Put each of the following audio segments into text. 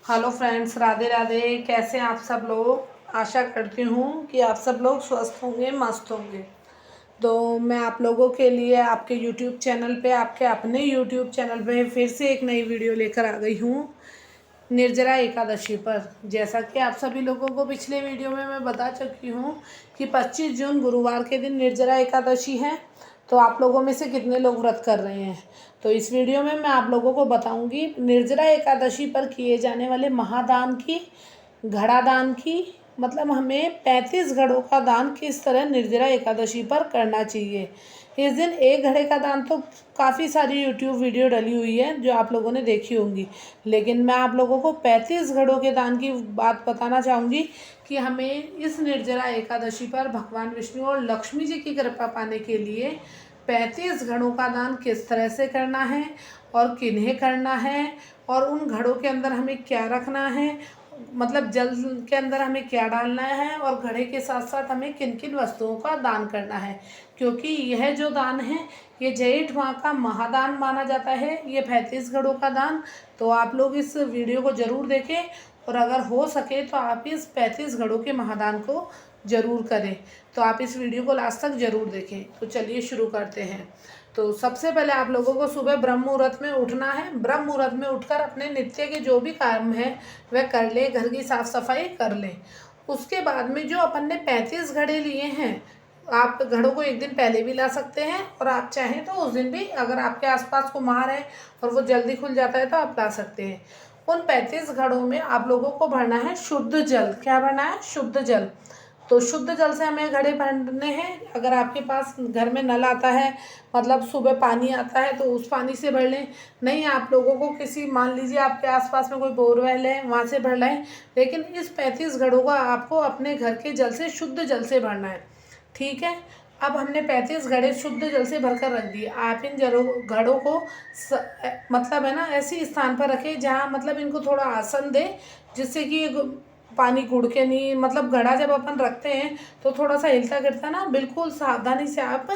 Hello friends, Radhe Radhe. कैसे हैं आप सब लोग? आशा करती हूँ कि आप सब लोग स्वस्थ होंगे, मस्त होंगे। तो मैं आप लोगों के लिए आपके यूट्यूब चैनल पे, आपके अपने यूट्यूब चैनल पे फिर से एक नई वीडियो लेकर आ गई हूँ निर्जला एकादशी पर। जैसा कि आप सभी लोगों को पिछले वीडियो में मैं बता चुकी हूँ कि 25 जून गुरुवार के दिन निर्जला एकादशी है। तो आप लोगों में से कितने लोग व्रत कर रहे हैं? तो इस वीडियो में मैं आप लोगों को बताऊंगी निर्जला एकादशी पर किए जाने वाले महादान की, घड़ा दान की, मतलब हमें 35 घड़ों का दान किस तरह निर्जला एकादशी पर करना चाहिए। इस दिन एक घड़े का दान तो काफ़ी सारी यूट्यूब वीडियो डली हुई है जो आप लोगों ने देखी होंगी, लेकिन मैं आप लोगों को 35 घड़ों के दान की बात बताना चाहूँगी कि हमें इस निर्जला एकादशी पर भगवान विष्णु और लक्ष्मी जी की कृपा पाने के लिए 35 घड़ों का दान किस तरह से करना है और किन्हें करना है, और उन घड़ों के अंदर हमें क्या रखना है, मतलब जल के अंदर हमें क्या डालना है, और घड़े के साथ साथ हमें किन किन वस्तुओं का दान करना है। क्योंकि यह जो दान है ये जेठ माह का महादान माना जाता है, ये 35 घड़ों का दान। तो आप लोग इस वीडियो को ज़रूर देखें और अगर हो सके तो आप इस 35 घड़ों के महादान को ज़रूर करें। तो आप इस वीडियो को लास्ट तक ज़रूर देखें। तो चलिए शुरू करते हैं। तो सबसे पहले आप लोगों को सुबह ब्रह्म मुहूर्त में उठना है। ब्रह्म मुहूर्त में उठकर अपने नित्य के जो भी काम है वह कर ले, घर की साफ सफाई कर ले। उसके बाद में जो अपन ने 35 घड़े लिए हैं, आप घड़ों को एक दिन पहले भी ला सकते हैं और आप चाहें तो उस दिन भी, अगर आपके आसपास कुम्हार है और वो जल्दी खुल जाता है तो आप ला सकते हैं। उन 35 घड़ों में आप लोगों को भरना है शुद्ध जल। क्या भरना है? शुद्ध जल। तो शुद्ध जल से हमें घड़े भरने हैं। अगर आपके पास घर में नल आता है, मतलब सुबह पानी आता है, तो उस पानी से भर लें। नहीं, आप लोगों को किसी, मान लीजिए आपके आसपास में कोई बोरवेल है, वहाँ से भर लें। लेकिन इस 35 घड़ों का आपको अपने घर के जल से, शुद्ध जल से भरना है। ठीक है। अब हमने 35 घड़े शुद्ध जल से भरकर रख दिए। आप इन घड़ों को मतलब है ना, ऐसी स्थान पर रखें जहाँ मतलब इनको थोड़ा आसन दे, जिससे कि पानी गुड़ के नहीं, मतलब घड़ा जब अपन रखते हैं तो थोड़ा सा हिलता गिरता ना, बिल्कुल सावधानी से आप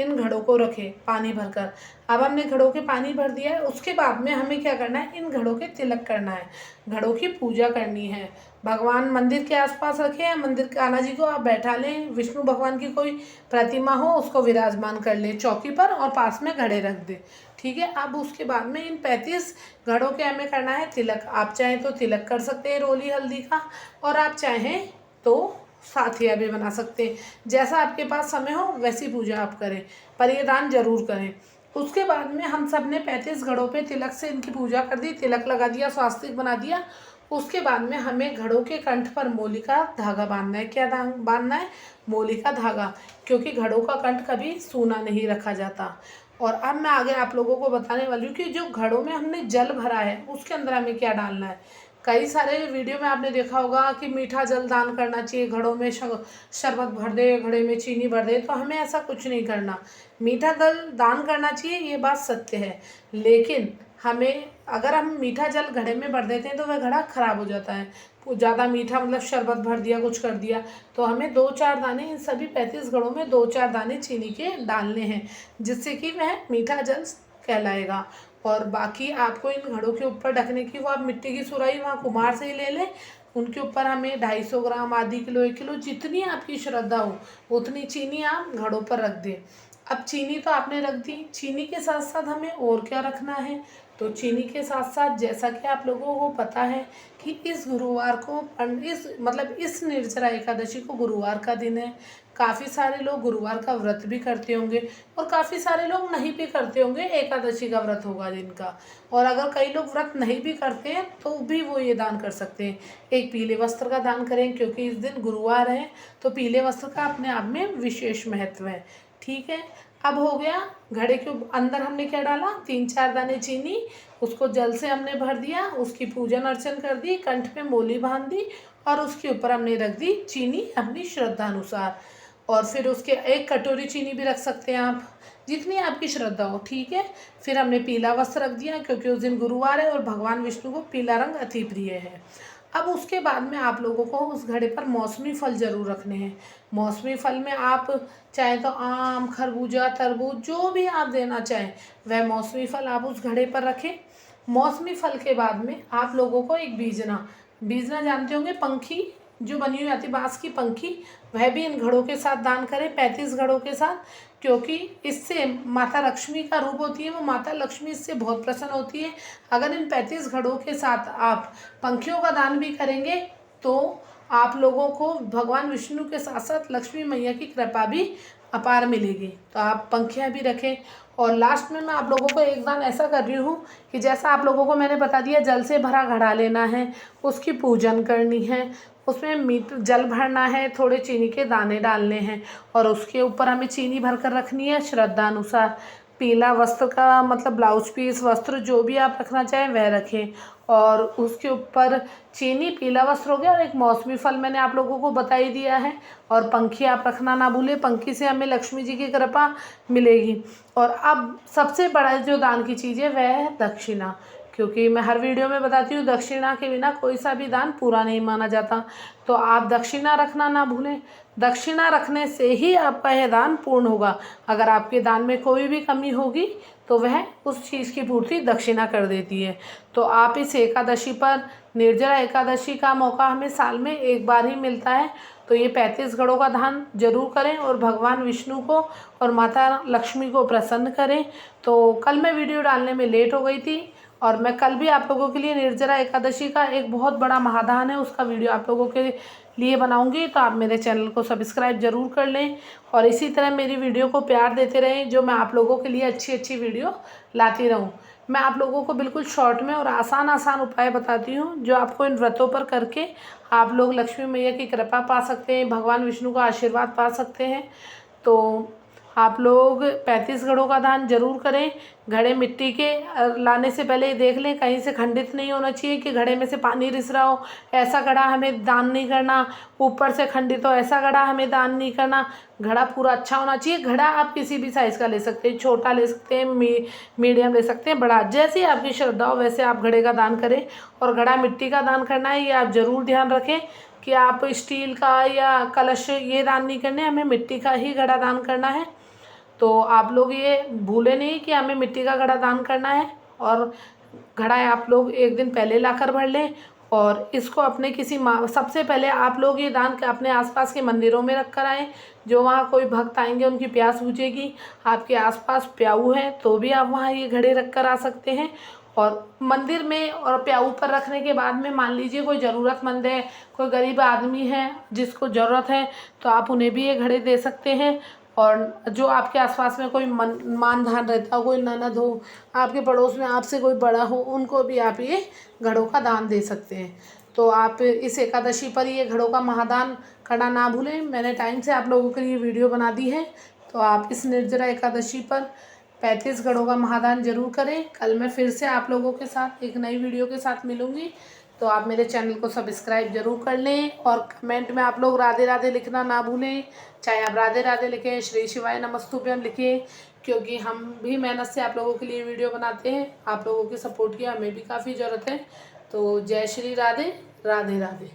इन घड़ों को रखें पानी भरकर। अब हमने घड़ों के पानी भर दिया है। उसके बाद में हमें क्या करना है? इन घड़ों के तिलक करना है, घड़ों की पूजा करनी है। भगवान मंदिर के आसपास रखे हैं, मंदिर कान्हा जी को आप बैठा लें, विष्णु भगवान की कोई प्रतिमा हो उसको विराजमान कर लें चौकी पर और पास में घड़े रख दें। ठीक है। अब उसके बाद में इन 35 घड़ों के हमें करना है तिलक। आप चाहें तो तिलक कर सकते हैं रोली हल्दी का, और आप चाहें तो साथिया भी बना सकते हैं। जैसा आपके पास समय हो वैसी पूजा आप करें, पर ये दान जरूर करें। उसके बाद में हम सब ने 35 घड़ों पे तिलक से इनकी पूजा कर दी, तिलक लगा दिया, स्वास्तिक बना दिया। उसके बाद में हमें घड़ों के कंठ पर मोली का धागा बांधना है। क्या बांधना है? मोली का धागा। क्योंकि घड़ों का कंठ कभी सूना नहीं रखा जाता। और अब मैं आगे आप लोगों को बताने वाली हूँ कि जो घड़ों में हमने जल भरा है उसके अंदर हमें क्या डालना है। कई सारे वीडियो में आपने देखा होगा कि मीठा जल दान करना चाहिए, घड़ों में शरबत भर दे, घड़े में चीनी भर दे। तो हमें ऐसा कुछ नहीं करना। मीठा जल दान करना चाहिए, ये बात सत्य है, लेकिन हमें, अगर हम मीठा जल घड़े में भर देते हैं तो वह घड़ा खराब हो जाता है। ज़्यादा मीठा, मतलब शरबत भर दिया, कुछ कर दिया, तो हमें 2-4 दाने, इन सभी 35 घड़ों में 2-4 दाने चीनी के डालने हैं, जिससे कि वह मीठा जल कहलाएगा। और बाकी आपको इन घड़ों के ऊपर ढकने की, वो आप मिट्टी की सुराही वहाँ कुम्हार से ही ले लें। उनके ऊपर हमें 250 ग्राम, आधी किलो, 1 किलो, जितनी आपकी श्रद्धा हो उतनी चीनी आप घड़ों पर रख दें। अब चीनी तो आपने रख दी, चीनी के साथ साथ हमें और क्या रखना है? तो चीनी के साथ साथ, जैसा कि आप लोगों को पता है कि इस गुरुवार को, इस निर्जला एकादशी को गुरुवार का दिन है। काफ़ी सारे लोग गुरुवार का व्रत भी करते होंगे और काफ़ी सारे लोग नहीं भी करते होंगे, एकादशी का व्रत होगा जिनका। और अगर कई लोग व्रत नहीं भी करते हैं तो भी वो ये दान कर सकते हैं। एक पीले वस्त्र का दान करें, क्योंकि इस दिन गुरुवार है, तो पीले वस्त्र का अपने आप में विशेष महत्व है। ठीक है। अब हो गया, घड़े के अंदर हमने क्या डाला? 3-4 दाने चीनी, उसको जल से हमने भर दिया, उसकी पूजन अर्चन कर दी, कंठ पे मोली बांध दी, और उसके ऊपर हमने रख दी चीनी अपनी श्रद्धा अनुसार। और फिर उसके 1 कटोरी चीनी भी रख सकते हैं आप, जितनी आपकी श्रद्धा हो। ठीक है। फिर हमने पीला वस्त्र रख दिया, क्योंकि उस दिन गुरुवार है और भगवान विष्णु को पीला रंग अति प्रिय है। अब उसके बाद में आप लोगों को उस घड़े पर मौसमी फल ज़रूर रखने हैं। मौसमी फल में आप चाहे तो आम, खरबूजा, तरबूज, जो भी आप देना चाहें वह मौसमी फल आप उस घड़े पर रखें। मौसमी फल के बाद में आप लोगों को एक बीजना जानते होंगे, पंखी जो बनी हुई आती है बाँस की पंखी, वह भी इन घड़ों के साथ दान करें, 35 घड़ों के साथ, क्योंकि इससे माता लक्ष्मी का रूप होती है, वो माता लक्ष्मी इससे बहुत प्रसन्न होती है। अगर इन 35 घड़ों के साथ आप पंखियों का दान भी करेंगे तो आप लोगों को भगवान विष्णु के साथ साथ लक्ष्मी मैया की कृपा भी अपार मिलेगी। तो आप पंखियाँ भी रखें। और लास्ट में मैं आप लोगों को एक दान ऐसा कर रही हूँ कि जैसा आप लोगों को मैंने बता दिया, जल से भरा घड़ा लेना है, उसकी पूजन करनी है, उसमें मीठ जल भरना है, थोड़े चीनी के दाने डालने हैं और उसके ऊपर हमें चीनी भर कर रखनी है श्रद्धा अनुसार। पीला वस्त्र का मतलब ब्लाउज पीस वस्त्र जो भी आप रखना चाहें वह रखें, और उसके ऊपर चीनी, पीला वस्त्र हो गया, और एक मौसमी फल मैंने आप लोगों को बता ही दिया है। और पंखी आप रखना ना भूलें, पंखी से हमें लक्ष्मी जी की कृपा मिलेगी। और अब सबसे बड़ा जो दान की चीज़ है वह है दक्षिणा, क्योंकि मैं हर वीडियो में बताती हूँ दक्षिणा के बिना कोई सा भी दान पूरा नहीं माना जाता। तो आप दक्षिणा रखना ना भूलें। दक्षिणा रखने से ही आपका यह दान पूर्ण होगा। अगर आपके दान में कोई भी कमी होगी तो वह उस चीज़ की पूर्ति दक्षिणा कर देती है। तो आप इस एकादशी पर, निर्जला एकादशी का मौका हमें साल में एक बार ही मिलता है, तो ये 35 घड़ों का दान जरूर करें और भगवान विष्णु को और माता लक्ष्मी को प्रसन्न करें। तो कल मैं वीडियो डालने में लेट हो गई थी, और मैं कल भी आप लोगों के लिए निर्जला एकादशी का एक बहुत बड़ा महादान है उसका वीडियो आप लोगों के लिए बनाऊंगी। तो आप मेरे चैनल को सब्सक्राइब जरूर कर लें और इसी तरह मेरी वीडियो को प्यार देते रहें, जो मैं आप लोगों के लिए अच्छी अच्छी वीडियो लाती रहूं। मैं आप लोगों को बिल्कुल शॉर्ट में और आसान उपाय बताती हूँ, जो आपको इन व्रतों पर करके आप लोग लक्ष्मी मैया की कृपा पा सकते हैं, भगवान विष्णु का आशीर्वाद पा सकते हैं। तो आप लोग 35 घड़ों का दान जरूर करें। घड़े मिट्टी के लाने से पहले देख लें कहीं से खंडित नहीं होना चाहिए कि घड़े में से पानी रिस रहा हो, ऐसा घड़ा हमें दान नहीं करना। ऊपर से खंडित हो ऐसा घड़ा हमें दान नहीं करना। घड़ा पूरा अच्छा होना चाहिए। घड़ा आप किसी भी साइज़ का ले सकते हैं, छोटा ले सकते हैं, मीडियम ले सकते हैं, बड़ा, जैसी आपकी श्रद्धा हो वैसे आप घड़े का दान करें। और घड़ा मिट्टी का दान करना है, ये आप ज़रूर ध्यान रखें कि आप स्टील का या कलश ये दान नहीं करने, हमें मिट्टी का ही घड़ा दान करना है। तो आप लोग ये भूले नहीं कि हमें मिट्टी का घड़ा दान करना है। और घड़ा आप लोग एक दिन पहले लाकर भर लें और इसको अपने किसी सबसे पहले आप लोग ये दान अपने आसपास के मंदिरों में रख कर आएँ। जो वहाँ कोई भक्त आएंगे उनकी प्यास बुझेगी। आपके आसपास प्याऊ है तो भी आप वहाँ ये घड़े रख कर आ सकते हैं। और मंदिर में और प्याऊ पर रखने के बाद में मान लीजिए कोई ज़रूरतमंद है, कोई गरीब आदमी है जिसको ज़रूरत है, तो आप उन्हें भी ये घड़े दे सकते हैं। और जो आपके आसपास में कोई मानधान रहता हो, कोई ननद हो, आपके पड़ोस में आपसे कोई बड़ा हो, उनको भी आप ये घड़ों का दान दे सकते हैं। तो आप इस एकादशी पर ये घड़ों का महादान करना ना भूलें। मैंने टाइम से आप लोगों के लिए वीडियो बना दी है, तो आप इस निर्जला एकादशी पर 35 घड़ों का महादान जरूर करें। कल मैं फिर से आप लोगों के साथ एक नई वीडियो के साथ मिलूँगी। तो आप मेरे चैनल को सब्सक्राइब जरूर कर लें और कमेंट में आप लोग राधे राधे लिखना ना भूलें। चाहे आप राधे राधे लिखें, श्री शिवाय नमस्तुभ्यम लिखें, क्योंकि हम भी मेहनत से आप लोगों के लिए वीडियो बनाते हैं। आप लोगों के सपोर्ट की हमें भी काफ़ी ज़रूरत है। तो जय श्री राधे, राधे राधे।